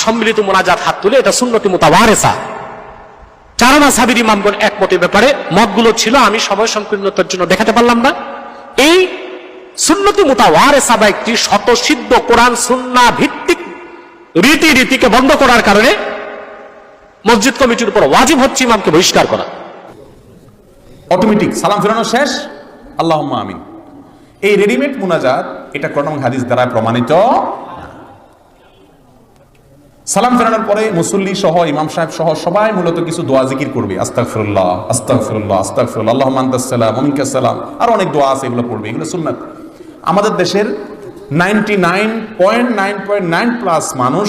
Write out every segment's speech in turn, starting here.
সম্মিলিত মোনাজাত হাত তুলে, এটা সুন্নতি মুতাওয়ারেসা। চার মাযহাবের ইমামগণ একমতের ব্যাপারে মতগুলো ছিল, আমি সময় সংকীর্ণতার জন্য দেখাতে পারলাম না। এই সুন্নতি মুতাওয়ারেসা বা একটি স্বতঃসিদ্ধ কোরআন সুন্নাহ ভিত্তিক রীতিকে বন্ধ করার কারণে মসজিদ কমিটির উপর ওয়াজিব হচ্ছে ইমামকে বহিষ্কার করা। অটোমেটিক সালাম ফেরানো শেষ, আল্লাহুম্মা আমিন। এই রেডিমেড মুনাজাত এটা কোরআন এবং হাদিস দ্বারা প্রমাণিত। সালাম ফেরানোর পরে মুসল্লি সহ ইমাম সাহেব সহ সবাই মূলত কিছু দোয়া জিকির করবে, আস্তাগফিরুল্লাহ আস্তাগফিরুল্লাহ আস্তাগফিরুল্লাহ আল্লাহুম্মা আনতাস সালাম ওয়া মিনকাস সালাম, আর অনেক দোয়া আছে, এগুলো পড়বে, এগুলো সুন্নাত। আমাদের দেশের 99.9 প্লাস মানুষ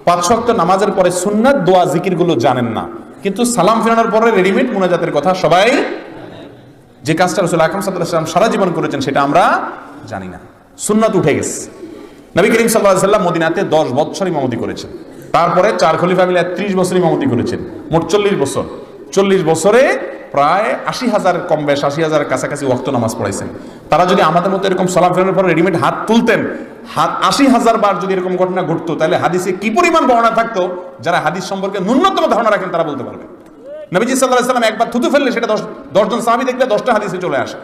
5 ওয়াক্ত নামাজের পরে সুন্নাত দোয়া জিকিরগুলো জানেন না, কিন্তু সালাম ফেরানোর পরে রেডিমেড মুনাজাতের কথা সবাই, যে কাজটা রাসূল আকরাম সাল্লাল্লাহু আলাইহি ওয়াসাল্লাম সারা জীবন করেছেন সেটা আমরা জানি না। সুন্নাত উঠে গেছে। নবী করিম সাল্লাল্লাহু আলাইহি ওয়াসাল্লাম মদিনাতে 10 বছর ইমামতি করেছেন, তারপরে 4 খলিফা মিলে 30 বছর ইমামতি করেছেন, মোট 40 বছর। 40 বছরে প্রায় 80,000 কম বেশ 80,000 কাছাকাছি ওয়াক্ত নামাজ পড়াইছেন। তারা যদি আমাদের মতো এরকম সালাম ফেরানোর পর রেডিমেড হাত তুলতেন, 80,000 বার যদি এরকম ঘটনা ঘটতো, তাহলে হাদিসে কি পরিমাণ বর্ণনা থাকতো, যারা হাদিস সম্পর্কে ন্যূনতম ধারণা রাখেন তারা বলতে পারবে। নবীজি সাল্লাল্লাহু আলাইহি ওয়াসাল্লাম একবার থুতু ফেললে সেটা 10 জন সাহাবী দেখলে 10টা হাদিসে চলে আসে।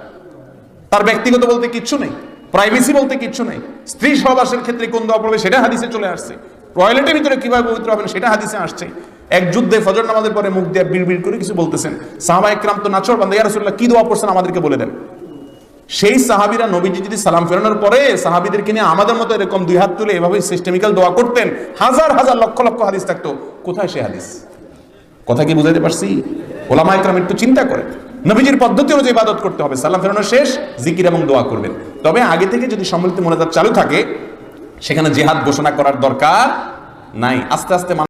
তার ব্যক্তিগত বলতে কিচ্ছু নেই, প্রাইভেসি বলতে কিচ্ছু নেই। স্ত্রী সহবাসের ক্ষেত্রে কোন দোয়া পড়বে সেটা হাদিসে চলে আসছে। টয়লেটের ভিতরে কিভাবে পবিত্র হবেন সেটা হাদিসে আসছে। এক যুদ্ধে ফজর নামাজের পরে মুখ দিয়ে বিড়বিড় করে কিছু বলতেছেন, সাহাবায়ে কেরাম তো নাচর বান্দা, ইয়া রাসূলুল্লাহ কি দোয়া পড়ছেন আমাদেরকে বলে দেন। সেই সাহাবীরা নবীজি যদি সালাম ফেরানোর পরে সাহাবীদেরকে নিয়ে আমাদের মতো এরকম দুই হাত তুলে এভাবে সিস্টেমিক্যাল দোয়া করতেন, হাজার হাজার লক্ষ লক্ষ হাদিস থাকতো। কোথায় সে হাদিস? কথা কি বুঝাইতে পারছি? ওলামায়ে কেরাম একটু চিন্তা করেন। নবীজির পদ্ধতি অনুযায়ী ইবাদত করতে হবে, সালাম ফেরানো শেষ জিকির এবং দোয়া করবেন। তবে আগে থেকে যদি সম্মিলিত মোনাজাত চালু থাকে, সেখানে জিহাদ ঘোষণা করার দরকার নাই। আস্তে আস্তে